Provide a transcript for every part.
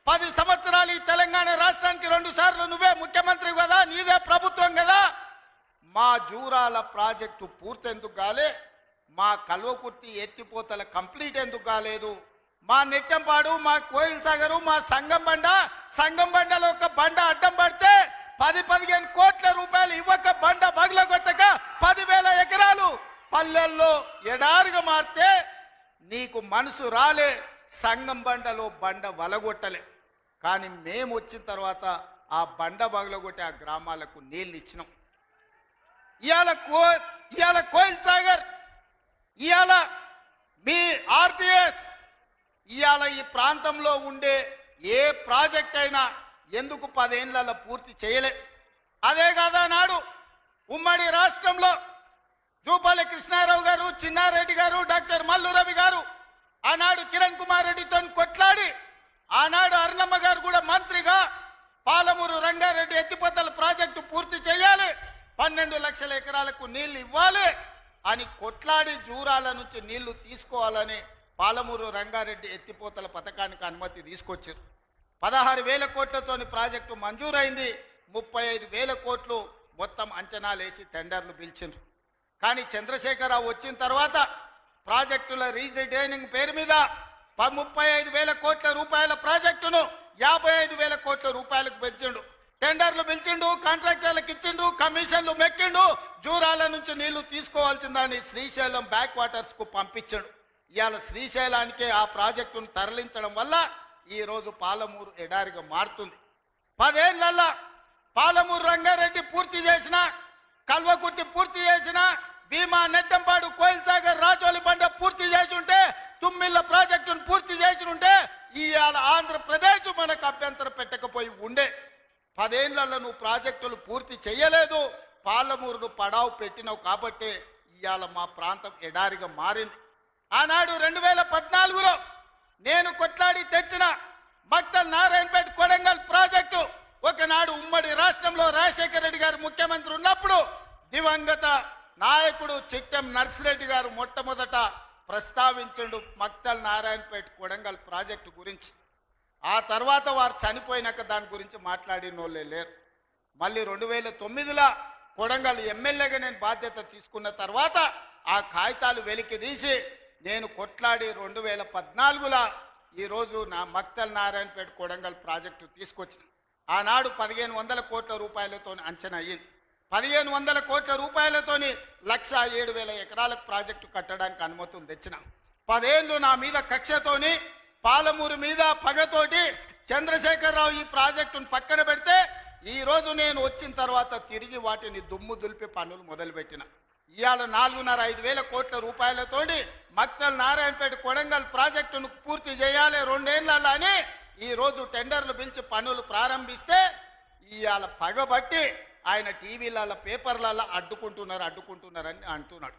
10 సంవత్సరాలు ఈ తెలంగాణ రాష్ట్రానికి 2 సార్లు నువ్వే ముఖ్యమంత్రి కదా, నీదే ప్రభుత్వం కదా. మా జూరాల ప్రాజెక్టు పూర్తెందుకు కాలే, మా కల్వకుర్తి ఎత్తిపోతల కంప్లీట్ ఎందుకు కాలేదు, మా నెట్టంపాడు, మా కోయిల్ సాగరు, మా సంగం బండలో ఒక బండ అడ్డం పడితే 10-15 కోట్ల రూపాయలు ఇవ్వక బండ బగలగొట్టక 10,000 ఎకరాలు పల్లెల్లో ఎడారిగా మారితే నీకు మనసు రాలే, సంగం బండలో బండ వలగొట్టలే. కానీ మేము వచ్చిన తర్వాత ఆ బండ బగలగొట్టి ఆ గ్రామాలకు నీళ్ళు ఇచ్చినాం. ఇవాళ కోయిల్ సాగర్, ఇవాళ మీ ఆర్టీఎస్, ఇవాళ ఈ ప్రాంతంలో ఉండే ఏ ప్రాజెక్ట్ అయినా ఎందుకు 10 ఏళ్లలో పూర్తి చేయలే? అదే కాదా నాడు ఉమ్మడి రాష్ట్రంలో జూపల్లి కృష్ణారావు గారు, చిన్నారెడ్డి గారు, డాక్టర్ మల్లు రవి గారు ఆనాడు కిరణ్ కుమార్ రెడ్డితో కొట్లాడి, ఆనాడు అరుణమ్మ గారు కూడా మంత్రిగా పాలమూరు రంగారెడ్డి ఎత్తిపోతల ప్రాజెక్టు పూర్తి చేయాలి, 12 లక్షల ఎకరాలకు నీళ్లు ఇవ్వాలి అని కొట్లాడి జూరాల నుంచి నీళ్లు తీసుకోవాలని పాలమూరు రంగారెడ్డి ఎత్తిపోతల పథకానికి అనుమతి తీసుకొచ్చారు. 16,000 కోట్లతోని ప్రాజెక్టు మంజూరైంది. 35,000 కోట్లు మొత్తం అంచనాలేసి టెండర్లు పిలిచిండ్రు. కానీ చంద్రశేఖరరావు వచ్చిన తర్వాత ప్రాజెక్టుల రీడిజైనింగ్ పేరు మీద 35,000 కోట్ల రూపాయల ప్రాజెక్టును 55,000 కోట్ల రూపాయలకు పెంచిండు. టెండర్లు పిలిచిండు, కాంట్రాక్టర్లకు ఇచ్చిండు, కమిషన్లు మెక్కిండు. జూరాల నుంచి నీళ్లు తీసుకోవాల్సిందని శ్రీశైలం బ్యాక్ వాటర్స్ కు పంపించాడు. ఇవాళ శ్రీశైలానికే ఆ ప్రాజెక్టును తరలించడం వల్ల ఈరోజు పాలమూరు ఎడారిగా మారుతుంది. 10 ఏళ్లలో పాలమూరు రంగారెడ్డి పూర్తి చేసిన, కల్వకుర్తి పూర్తి చేసిన, భీమా, నెట్టంపాడు, కోయిల్ సాగర్, రాజోలి బండ పూర్తి చేసి ఉంటే, తుమ్మిళ్ళ ప్రాజెక్టును పూర్తి చేసి ఉంటే ఇవాళ ఆంధ్రప్రదేశ్ మనకు అభ్యంతరం పెట్టకపోయి ఉండే. 10 ఏళ్లలో నువ్వు ప్రాజెక్టులు పూర్తి చేయలేదు, పాలమూరును పడావు పెట్టినావు కాబట్టి ఇవాళ మా ప్రాంతం ఎడారిగా మారింది. ఆనాడు 2014లో నేను కొట్లాడి తెచ్చిన మక్తల్ నారాయణపేట కొడంగల్ ప్రాజెక్టు ఒకనాడు ఉమ్మడి రాష్ట్రంలో రాజశేఖర రెడ్డి గారు ముఖ్యమంత్రి ఉన్నప్పుడు దివంగత నాయకుడు చిట్టెం నర్సిరెడ్డి గారు మొట్టమొదట ప్రస్తావించండు మక్తల్ నారాయణపేట కొడంగల్ ప్రాజెక్టు గురించి. ఆ తర్వాత వారు చనిపోయినాక దాని గురించి మాట్లాడిన వాళ్ళే లేరు. మళ్ళీ 2009లో కొడంగల్ ఎమ్మెల్యేగా నేను బాధ్యత తీసుకున్న తర్వాత ఆ కాగితాలు వెలికి తీసి నేను కొట్లాడి 2014లో ఈరోజు నా మక్తల్ నారాయణపేట కొడంగల్ ప్రాజెక్టు తీసుకొచ్చిన. ఆనాడు 1,500 కోట్ల రూపాయలతో అంచనా అయ్యింది. 1,500 కోట్ల రూపాయలతోని 1,07,000 ఎకరాలకు ప్రాజెక్టు కట్టడానికి అనుమతులు తెచ్చిన. 10 ఏళ్ళు నా మీద కక్షతోని, పాలమూరు మీద పగతోటి చంద్రశేఖరరావు ఈ ప్రాజెక్టును పక్కన పెడితే ఈరోజు నేను వచ్చిన తర్వాత తిరిగి వాటిని దుమ్ము దులిపి పనులు మొదలుపెట్టిన. ఇవాళ 4,500 కోట్ల రూపాయలతోటి మక్తల్ నారాయణపేట కొడంగల్ ప్రాజెక్టును పూర్తి చేయాలి 2 ఏళ్లలో అని ఈరోజు టెండర్లు పిలిచి పనులు ప్రారంభిస్తే ఇవాళ పగబట్టి ఆయన టీవీలలో, పేపర్లలో అడ్డుకుంటున్నారని అంటున్నాడు.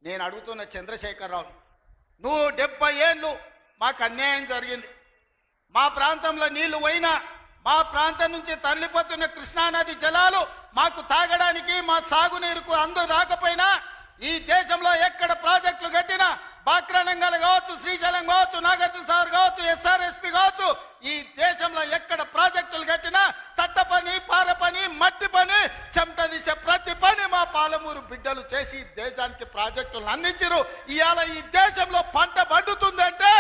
నేను అడుగుతున్న చంద్రశేఖరరావు, నువ్వు 70 ఏళ్ళు మాకు అన్యాయం జరిగింది, మా ప్రాంతంలో నీళ్లు పోయినా, మా ప్రాంతం నుంచి తరలిపోతున్న కృష్ణానది జలాలు మాకు తాగడానికి, మా సాగునీరుకు అందు రాకపోయినా, ఈ దేశంలో ఎక్కడ ప్రాజెక్టులు కట్టినా, బాక్రానంగల్ కావచ్చు, శ్రీశైలం కావచ్చు, నాగార్జున సాగర్ కావచ్చు, SRSP కావచ్చు, ఈ దేశంలో ఎక్కడ ప్రాజెక్టులు కట్టినా తట్ట పని, పార పని, మట్టి పని, చెమట తీసే ప్రతి పని మా పాలమూరు బిడ్డలు చేసి దేశానికి ప్రాజెక్టులను అందించారు. ఇవాళ ఈ దేశంలో పంట పండుతుందంటే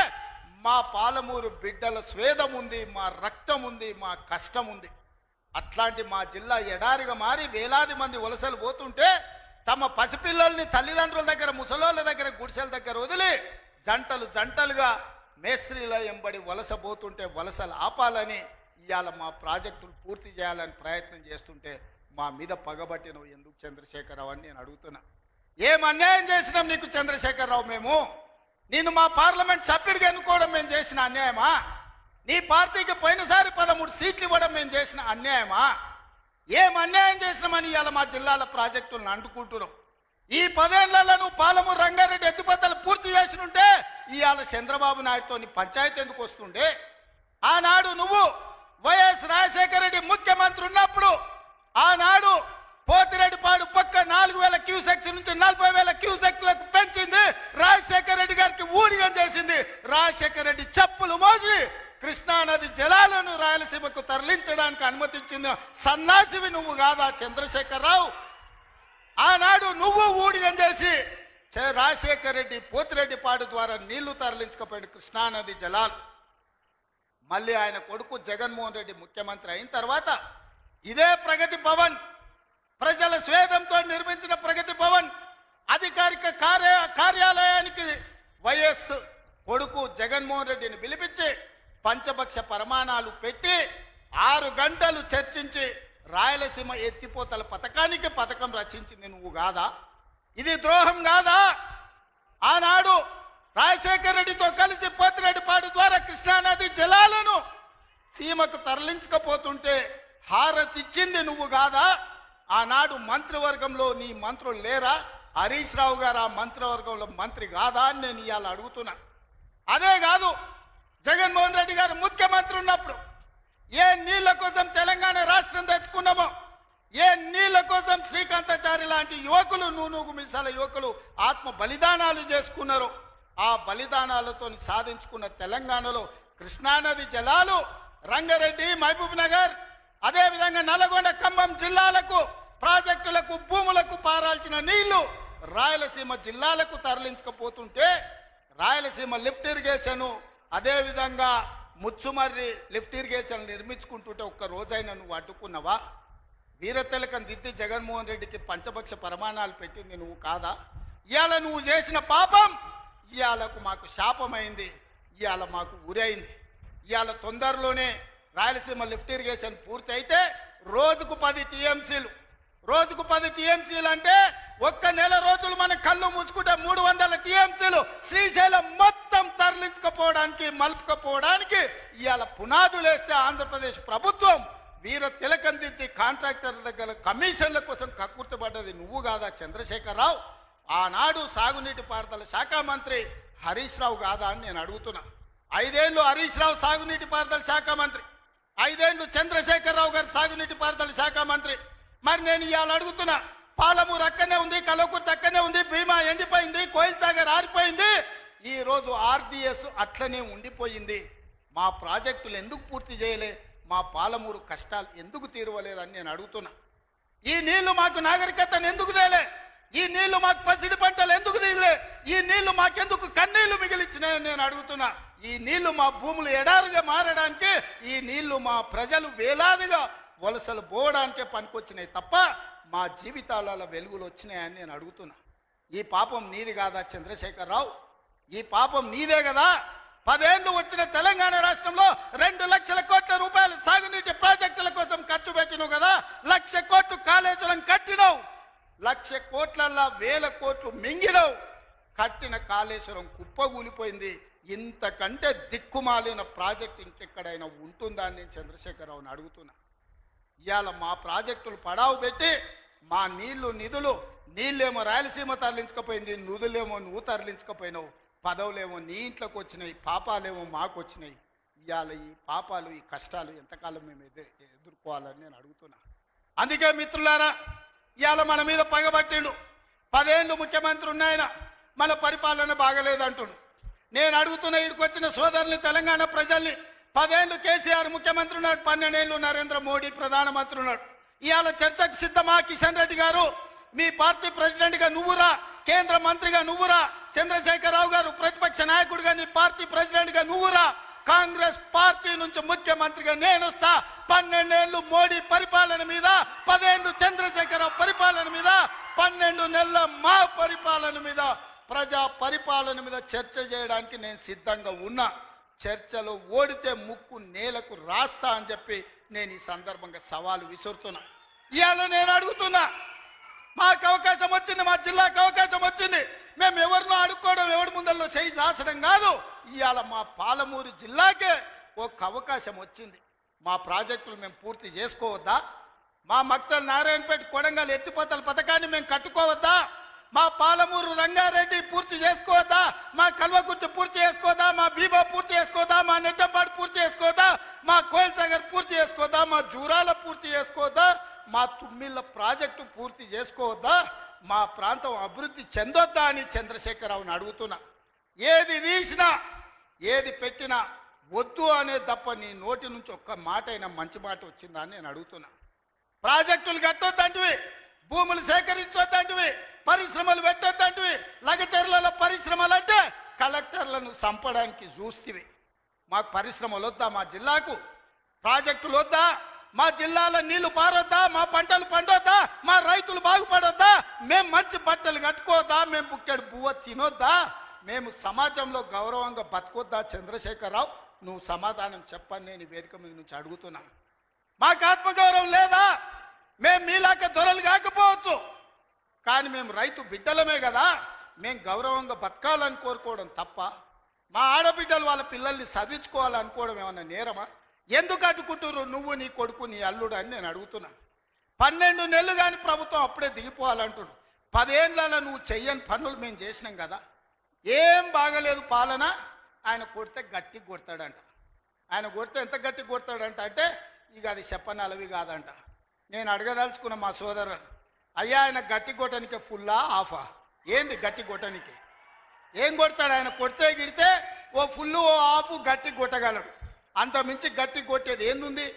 మా పాలమూరు బిడ్డల స్వేదం ఉంది, మా రక్తం ఉంది, మా కష్టం ఉంది. అట్లాంటి మా జిల్లా ఎడారిగా మారి వేలాది మంది వలసలు పోతుంటే తమ పసిపిల్లల్ని తల్లిదండ్రుల దగ్గర, ముసలోళ్ళ దగ్గర, గుడిసెల దగ్గర వదిలి జంటలుగా మేస్త్రీల ఎంబడి వలస పోతుంటే వలసలు ఆపాలని ఇవాళ మా ప్రాజెక్టులు పూర్తి చేయాలని ప్రయత్నం చేస్తుంటే మా మీద పగబట్టినవు ఎందుకు చంద్రశేఖరరావు అని నేను అడుగుతున్నా. ఏం అన్యాయం చేసినాం నీకు చంద్రశేఖరరావు? మేము నిన్ను మా పార్లమెంట్ సభ్యుడిగా ఎన్నుకోవడం మేము చేసిన అన్యాయమా? నీ పార్టీకి పోయినసారి 13 సీట్లు ఇవ్వడం మేము చేసిన అన్యాయమా? ఏం అన్యాయం చేసినామని ఇవాళ మా జిల్లాల ప్రాజెక్టులను అంటుకుంటున్నాం. ఈ 10 ఏళ్లలో నువ్వు పాలమూరు రంగారెడ్డి ఎత్తిపోతలు పూర్తి చేసినుంటే ఇవాళ చంద్రబాబు నాయుడుతో పంచాయతీ ఎందుకు వస్తుండే? ఆనాడు నువ్వు వైఎస్ రాజశేఖర రెడ్డి ముఖ్యమంత్రి ఉన్నప్పుడు ఆనాడు పోతిరెడ్డిపాడు పక్క 4,000 క్యూసెక్స్ నుంచి 40,000 క్యూసెక్లకు పెంచింది రాజశేఖర రెడ్డి గారికి ఊడిగం చేసింది. రాజశేఖర రెడ్డి చెప్పులు మోసి కృష్ణానది జలాలను రాయలసీమకు తరలించడానికి అనుమతించింది సన్నాసివి నువ్వు కాదా చంద్రశేఖరరావు? ఆనాడు నువ్వు ఊడిగం చేసి రాజశేఖర రెడ్డి పోతిరెడ్డి పాడు ద్వారా నీళ్లు తరలించకపోయాడు కృష్ణానది జలాలు. మళ్ళీ ఆయన కొడుకు జగన్మోహన్ రెడ్డి ముఖ్యమంత్రి అయిన తర్వాత ఇదే ప్రగతి భవన్, ప్రజల స్వేదంతో నిర్మించిన ప్రగతి భవన్ అధికారిక కార్యాలయానికి వైఎస్ కొడుకు జగన్మోహన్ రెడ్డిని పిలిపించి పంచభక్ష ప్రమాణాలు పెట్టి 6 గంటలు చర్చించి రాయలసీమ ఎత్తిపోతల పథకం రచించింది నువ్వు కాదా? ఇది ద్రోహం కాదా? ఆనాడు రాజశేఖర రెడ్డితో కలిసి పోతిరెడ్డిపాడు ద్వారా కృష్ణానది జలాలను సీమకు తరలించకపోతుంటే హారతిచ్చింది నువ్వు కాదా? ఆనాడు మంత్రివర్గంలో నీ మంత్రులు లేరా? హరీష్ రావు గారు ఆ మంత్రివర్గంలో మంత్రి కాదా అని నేను ఇవాళ అడుగుతున్నా. అదే కాదు, జగన్మోహన్ రెడ్డి గారు ముఖ్యమంత్రి ఉన్నప్పుడు ఏ నీళ్ల కోసం తెలంగాణ రాష్ట్రం తెచ్చుకున్నామో, ఏ నీళ్ల కోసం శ్రీకాంతాచారి లాంటి యువకులు, నూనూగు మిసాల యువకులు ఆత్మ బలిదానాలు చేసుకున్నారు, ఆ బలిదానాలతో సాధించుకున్న తెలంగాణలో కృష్ణానది జలాలు రంగారెడ్డి, మహబూబ్ నగర్, అదేవిధంగా నల్గొండ, ఖమ్మం జిల్లాలకు ప్రాజెక్టులకు భూములకు పారాల్సిన నీళ్లు రాయలసీమ జిల్లాలకు తరలించకపోతుంటే రాయలసీమ లిఫ్ట్ ఇరిగేషన్, అదేవిధంగా ముచ్చుమర్రి లిఫ్ట్ ఇరిగేషన్ నిర్మించుకుంటుంటే ఒక్క రోజైనా నువ్వు అడ్డుకున్నావా? వీరతిలకం దిద్ది జగన్మోహన్ రెడ్డికి పంచభక్ష ప్రమాణాలు పెట్టింది నువ్వు కాదా? ఇవాళ నువ్వు చేసిన పాపం ఇవాళకు మాకు శాపమైంది, ఇవాళ మాకు ఉరైంది. ఇవాళ తొందరలోనే రాయలసీమ లిఫ్ట్ ఇరిగేషన్ పూర్తి అయితే రోజుకు 10 టీఎంసీలు, రోజుకు 10 టీఎంసీలు అంటే ఒక్క నెల రోజులు మన కళ్ళు మూసుకుంటే 300 టీఎంసీలు శ్రీశైలం మొత్తం తరలించకపోవడానికి, మలుపుకపోవడానికి ఇవాళ పునాదులు వేస్తే ఆంధ్రప్రదేశ్ ప్రభుత్వం వీర తిలకం దిద్ది కాంట్రాక్టర్ దగ్గర కమిషన్ల కోసం కక్కుర్తిపడ్డది నువ్వు కాదా చంద్రశేఖరరావు? ఆనాడు సాగునీటి పారుదల శాఖ మంత్రి హరీష్ రావు కాదా అని నేను అడుగుతున్నా. 5 ఏళ్ళు హరీష్ రావు సాగునీటి పారుదల శాఖ మంత్రి, 5 ఏళ్ళు చంద్రశేఖరరావు గారు సాగునీటి పారుదల శాఖ మంత్రి. మరి నేను ఇవాళ అడుగుతున్నా, పాలమూరు అక్కడనే ఉంది, కల్వకుర్తి అక్కడనే ఉంది, భీమా ఎండిపోయింది, కోయిల్ సాగర్ ఆరిపోయింది, ఈ రోజు ఆర్డీఎస్ అట్లనే ఉండిపోయింది. మా ప్రాజెక్టులు ఎందుకు పూర్తి చేయలే? మా పాలమూరు కష్టాలు ఎందుకు తీరవలేదని నేను అడుగుతున్నా. ఈ నీళ్లు మాకు నాగరికతను ఎందుకు తేలే? ఈ నీళ్లు మాకు పసిడి పంటలు ఎందుకు తీయలే? ఈ నీళ్లు మాకెందుకు కన్నీళ్లు మిగిలిచ్చినాయని నేను అడుగుతున్నా. ఈ నీళ్లు మా భూములు ఎడారుగా మారడానికి, ఈ నీళ్లు మా ప్రజలు వేలాదిగా వలసలు పోవడానికే పనికొచ్చినాయి తప్ప మా జీవితాలలో వెలుగులు వచ్చినాయని నేను అడుగుతున్నా. ఈ పాపం నీది కాదా చంద్రశేఖరరావు? ఈ పాపం నీదే కదా? 10 ఏళ్ళు వచ్చిన తెలంగాణ రాష్ట్రంలో 2 లక్షల కోట్ల రూపాయలు సాగునీటి ప్రాజెక్టుల కోసం ఖర్చు పెట్టినావు కదా. 1,00,000 కోట్లు కాళేశ్వరం కట్టినావు, 1,00,000 కోట్లల్లా 1,000 కోట్లు మింగినావు. కట్టిన కాళేశ్వరం కుప్పగూలిపోయింది. ఇంతకంటే దిక్కుమాలిన ప్రాజెక్ట్ ఇంకెక్కడైనా ఉంటుందా అని నేను చంద్రశేఖరరావుని అడుగుతున్నా. ఇవాళ మా ప్రాజెక్టులు పడావు పెట్టి మా నిధులు నీళ్ళేమో రాయలసీమ తరలించకపోయింది, నిధులేమో నువ్వు తరలించకపోయినావు, పదవులేమో నీ ఇంట్లోకి వచ్చినాయి, పాపాలేమో మాకు వచ్చినాయి. ఇవాళ ఈ పాపాలు, ఈ కష్టాలు ఎంతకాలం మేము ఎదుర్కోవాలని నేను అడుగుతున్నా. అందుకే మిత్రులారా, ఇవాళ మన మీద పగబట్టిండు. 10 ఏళ్ళు ముఖ్యమంత్రి ఉన్నాయన, మన పరిపాలన బాగలేదంటుండు. నేను అడుగుతున్న ఇక్కడికి వచ్చిన సోదరుని, తెలంగాణ ప్రజల్ని, 10 ఏళ్ళు కేసీఆర్ ముఖ్యమంత్రి ఉన్నాడు, 12 ఏళ్ళు నరేంద్ర మోడీ ప్రధానమంత్రి ఉన్నాడు. ఇవాళ చర్చకు సిద్ధమా? కిషన్ రెడ్డి గారు మీ పార్టీ ప్రెసిడెంట్గా నువ్వురా, కేంద్ర మంత్రిగా నువ్వురా, చంద్రశేఖరరావు గారు ప్రతిపక్ష నాయకుడిగా నీ పార్టీ ప్రెసిడెంట్గా నువ్వురా, కాంగ్రెస్ పార్టీ నుంచి ముఖ్యమంత్రిగా నేను వస్తా. 12 ఏళ్ళు మోడీ పరిపాలన మీద, 10 ఏళ్ళు చంద్రశేఖరరావు పరిపాలన మీద, 12 నెలల మా పరిపాలన మీద, ప్రజా పరిపాలన మీద చర్చ చేయడానికి నేను సిద్ధంగా ఉన్నా. చర్చలో ఓడితే ముక్కు నేలకు రాస్తా అని చెప్పి నేను ఈ సందర్భంగా సవాలు విసురుతున్నా. ఇవాళ నేను అడుగుతున్నా, మాకు అవకాశం వచ్చింది, మా జిల్లాకు అవకాశం వచ్చింది, మేము ఎవరినో అడుక్కోవడం, ఎవరి ముందల్లో చేయి దాచడం కాదు. ఇవాళ మా పాలమూరు జిల్లాకే ఒక అవకాశం వచ్చింది. మా ప్రాజెక్టులు మేము పూర్తి చేసుకోవద్దా? మా మక్తల్ నారాయణపేట కొడంగల్ ఎత్తిపోతల పథకాన్ని మేము కట్టుకోవద్దా? మా పాలమూరు రంగారెడ్డి పూర్తి చేసుకోవద్దా? మా కల్వకుర్తి పూర్తి చేసుకోవద్దా? మా భీమా పూర్తి చేసుకోవద్దా? మా నెట్టంపాడు పూర్తి చేసుకోవద్దా? మా కోయిల్ సాగర్ పూర్తి చేసుకోవద్దా? మా జూరాల పూర్తి చేసుకోవద్దా? మా తుమ్మిళ్ళ ప్రాజెక్టు పూర్తి చేసుకోవద్దా? మా ప్రాంతం అభివృద్ధి చెందొద్దా అని చంద్రశేఖరరావుని అడుగుతున్నా. ఏది తీసినా, ఏది పెట్టినా వద్దు అనే తప్ప నీ నోటి నుంచి ఒక్క మాట అయినా మంచి మాట వచ్చిందా అని నేను అడుగుతున్నా. ప్రాజెక్టులు కట్టొద్దంటివి, భూములు సేకరించొద్దంటివి, పరిశ్రమలు పెట్టొద్దంటివి. లగచర్లలో పరిశ్రమలు అంటే కలెక్టర్లను చంపడానికి చూస్తేవి. మాకు పరిశ్రమలు వద్దా? మా జిల్లాకు ప్రాజెక్టులు వద్దా? మా జిల్లాలో నీళ్లు పారొద్దా? మా పంటలు పండొద్దా? మా రైతులు బాగుపడొద్దా? మేము మంచి బట్టలు కట్టుకోవద్దా? మేము బుక్కెడు బువ్వ తినొద్దా? మేము సమాజంలో గౌరవంగా బతకొద్దా? చంద్రశేఖరరావు, నువ్వు సమాధానం చెప్పని నేను వేదిక మీద నుంచి అడుగుతున్నాను. మాకు ఆత్మగౌరవం లేదా? మేము మీలాక దొరలు కాకపోవచ్చు, కానీ మేము రైతు బిడ్డలమే కదా. మేము గౌరవంగా బతకాలని కోరుకోవడం తప్ప మా ఆడబిడ్డలు వాళ్ళ పిల్లల్ని చదివించుకోవాలనుకోవడం ఏమన్నా నేరమా? ఎందుకు అడ్డుకుంటున్నారు నువ్వు, నీ కొడుకు, నీ అల్లుడు అని నేను అడుగుతున్నాను. 12 నెలలు కానీ ప్రభుత్వం అప్పుడే దిగిపోవాలంటున్నాడు. 10 ఏళ్ళలో నువ్వు చెయ్యని పనులు మేము చేసినాం కదా. ఏం బాగలేదు పాలన. ఆయన కొడితే గట్టి కొడతాడంట. ఆయన కొడితే ఎంత గట్టి కొడతాడంట అంటే ఇక అది చెప్పనలవి కాదంట. నేను అడగదలుచుకున్న మా సోదరుని, అయ్యా ఆయన గట్టి కొట్టడానికి ఫుల్లా ఆఫా? ఏంది గట్టి కొట్టడానికి? ఏం కొడతాడు ఆయన? కొడితే గిడితే ఓ ఫుల్లు ఓ ఆఫ్ గట్టి కొట్టగలడు. అంత మించి గట్టి కొట్టేది ఏందుంది?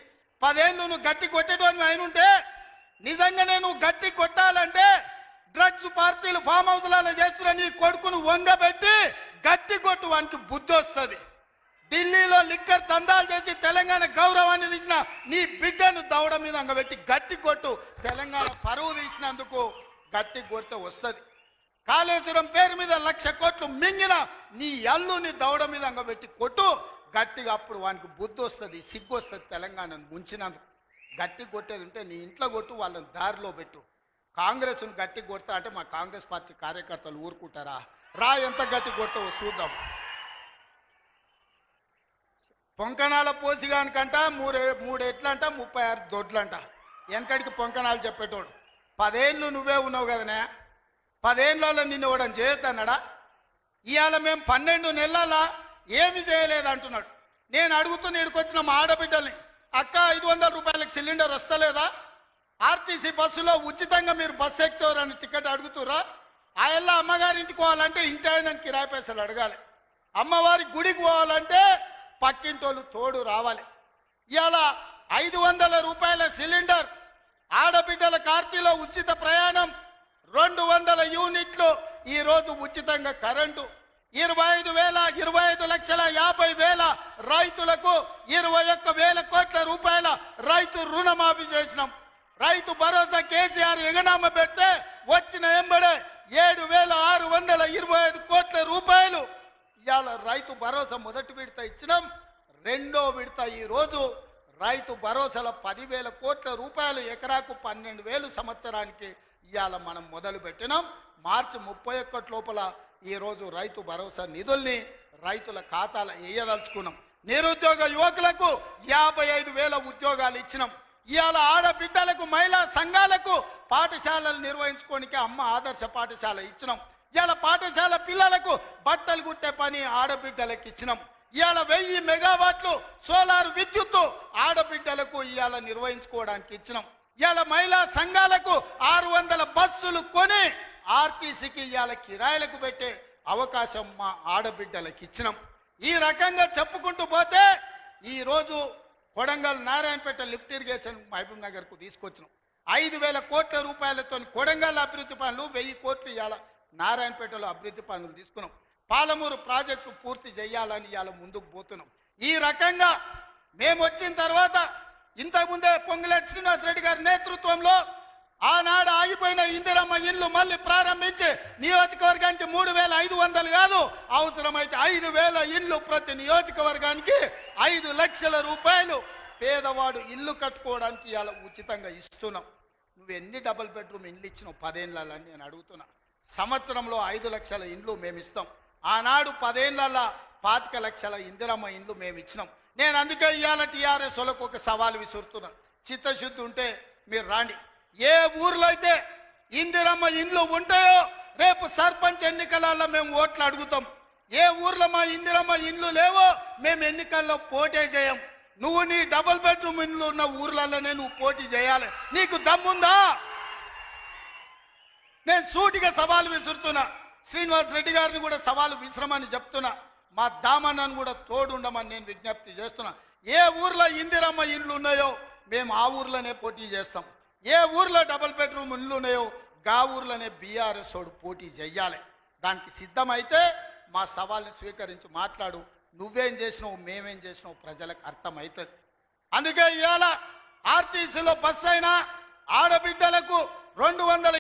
10 ఏళ్ళు నువ్వు గట్టి కొట్టేటోని ఆయన ఉంటే, నిజంగానే నువ్వు గట్టి కొట్టాలంటే డ్రగ్స్ పార్టీలు ఫామ్ హౌస్లలో చేస్తున్న నీ కొడుకును వంగబెట్టి గట్టి కొట్టు, వానికి బుద్ధి వస్తుంది. ఢిల్లీలో లిక్కర్ దందాలు చేసి తెలంగాణ గౌరవాన్ని తీసిన నీ బిడ్డను దౌడ మీద అంగబెట్టి గట్టి కొట్టు. తెలంగాణ పరువు తీసినందుకు గట్టి కొడితే వస్తుంది. కాళేశ్వరం పేరు మీద 1,00,000 కోట్లు మింగిన నీ అల్లుని దౌడ మీద అంగబెట్టి కొట్టు గట్టిగా. అప్పుడు వానికి బుద్ధి వస్తుంది, సిగ్గు వస్తుంది. తెలంగాణను ముంచినందుకు గట్టి కొట్టేది ఉంటే నీ ఇంట్లో కొట్టు, వాళ్ళని దారిలో పెట్టు. కాంగ్రెస్ను గట్టి కొడతా అంటే మా కాంగ్రెస్ పార్టీ కార్యకర్తలు ఊరుకుంటారా? రా, ఎంత గట్టి కొడతావో చూద్దాం. పొంకణాల పోసిగానికంట 3 ఎట్లంట 36 దొడ్లంట. వెనకడికి పొంకణాలు చెప్పేటోడు. 10 ఏళ్ళు నువ్వే ఉన్నావు కదనే. 10 ఏళ్ళలో నిన్ను ఇవ్వడం చేయొద్దన్నాడా? ఇవాళ మేము 12 నెలల ఏమి చేయలేదు అంటున్నాడు. నేను అడుగుతున్న ఇక్కడికొచ్చిన మా ఆడబిడ్డల్ని, అక్క 500 రూపాయలకు సిలిండర్ వస్తలేదా? ఆర్టీసీ బస్సులో ఉచితంగా మీరు బస్సు ఎక్కుతారని టికెట్ అడుగుతురా? ఆ ఎల్ల అమ్మగారింటికి పోవాలంటే ఇంటి ఆయన కిరాయి పైసలు అడగాలి. అమ్మవారి గుడికి పోవాలంటే పక్కింటోళ్ళు తోడు రావాలి. ఇవాళ 500 రూపాయల సిలిండర్, ఆడబిడ్డల కార్తీలో ఉచిత ప్రయాణం, 200 యూనిట్లు ఈరోజు ఉచితంగా కరెంటు, 25,50,000 రైతులకు 21,000 కోట్ల రూపాయల రైతు రుణమాఫీ చేసినాం. రైతు భరోసా కేసీఆర్ ఎగనామ పెడితే వచ్చిన ఎంబడే 7,625 కోట్ల రూపాయలు ఇవాళ రైతు భరోసా మొదటి విడత ఇచ్చినాం. రెండో విడత ఈరోజు రైతు భరోసాల 10,000 కోట్ల రూపాయలు, ఎకరాకు 12,000 సంవత్సరానికి ఇవాళ మనం మొదలు పెట్టినాం. మార్చి 31 లోపల ఈరోజు రైతు భరోసా నిధుల్ని రైతుల ఖాతాలో వేయదలుచుకున్నాం. నిరుద్యోగ యువకులకు 55,000 ఉద్యోగాలు ఇచ్చినాం. ఇవాళ ఆడబిడ్డలకు, మహిళా సంఘాలకు పాఠశాలలు నిర్వహించుకోనికి అమ్మ ఆదర్శ పాఠశాల ఇచ్చినాం. ఇవాళ పాఠశాల పిల్లలకు బట్టలు కుట్టే పని ఆడబిడ్డలకు ఇచ్చినాం. ఇవాళ 1000 మెగావాట్లు సోలార్ విద్యుత్తు ఆడబిడ్డలకు ఇవాళ నిర్వహించుకోవడానికి ఇచ్చినాం. ఇవాళ మహిళా సంఘాలకు 600 బస్సులు కొని ఆర్టీసీకి ఇవాళ కిరాయిలకు పెట్టే అవకాశం మా ఆడబిడ్డలకు ఇచ్చినాం. ఈ రకంగా చెప్పుకుంటూ పోతే ఈరోజు కొడంగల్ నారాయణపేట లిఫ్ట్ ఇరిగేషన్ మహబూబ్ నగర్కు తీసుకొచ్చినాం. 5,000 కోట్ల రూపాయలతో కొడంగల్ అభివృద్ధి పనులు, 1000 కోట్లు ఇవాళ నారాయణపేటలో అభివృద్ధి పనులు తీసుకున్నాం. పాలమూరు ప్రాజెక్టు పూర్తి చేయాలని ఇవాళ ముందుకు పోతున్నాం. ఈ రకంగా మేము వచ్చిన తర్వాత ఇంతకుముందే పొంగులేటి శ్రీనివాసరెడ్డి గారి నేతృత్వంలో ఆనాడు ఆగిపోయిన ఇందిరమ్మ ఇల్లు మళ్ళీ ప్రారంభించి నియోజకవర్గానికి 3,500 కాదు, అవసరమైతే 5,000 ఇల్లు ప్రతి నియోజకవర్గానికి 5 లక్షల రూపాయలు పేదవాడు ఇల్లు కట్టుకోవడానికి ఇవాళ ఉచితంగా ఇస్తున్నాం. నువ్వు ఎన్ని డబుల్ బెడ్రూమ్ ఇండ్లు ఇచ్చినావు 10 ఏళ్ళని నేను అడుగుతున్నా. సంవత్సరంలో 5 లక్షల ఇండ్లు మేము ఇస్తాం. ఆనాడు 10 ఏళ్ళ 25 లక్షల ఇందిరమ్మ ఇండ్లు మేము ఇచ్చినాం. నేను అందుకే ఇవాళ టీఆర్ఎస్ వాళ్ళకు ఒక సవాల్ విసురుతున్నాను. చిత్తశుద్ధి ఉంటే మీరు రాండి. ఏ ఊర్లో అయితే ఇందిరమ్మ ఇండ్లు ఉంటాయో రేపు సర్పంచ్ ఎన్నికలలో మేము ఓట్లు అడుగుతాం. ఏ ఊర్లో మా ఇందిరమ్మ ఇండ్లు లేవో మేము ఎన్నికల్లో పోటీ చేయం. నువ్వు నీ డబుల్ బెడ్రూమ్ ఇండ్లు ఉన్న ఊర్లలోనే నువ్వు పోటీ చేయాలి. నీకు దమ్ముందా? నేను సూటిగా సవాలు విసురుతున్నా. శ్రీనివాస్ రెడ్డి గారిని కూడా సవాలు విసరమని చెప్తున్నా. మా దామన్నను కూడా తోడుండమని నేను విజ్ఞప్తి చేస్తున్నా. ఏ ఊర్లో ఇందిరమ్మ ఇండ్లు ఉన్నాయో మేము ఆ ఊర్లోనే పోటీ చేస్తాం. ఏ ఊర్లో డబుల్ బెడ్రూమ్ ఇండ్లు ఉన్నాయో గా ఊర్లోనే బీఆర్ఎస్ వాడు పోటీ చెయ్యాలి. దానికి సిద్ధమైతే మా సవాల్ని స్వీకరించి మాట్లాడు. నువ్వేం చేసినావు, మేమేం చేసినావు ప్రజలకు అర్థమవుతుంది. అందుకే ఇవాళ ఆర్టీసీలో బస్సు అయినా ఆడబిడ్డలకు 200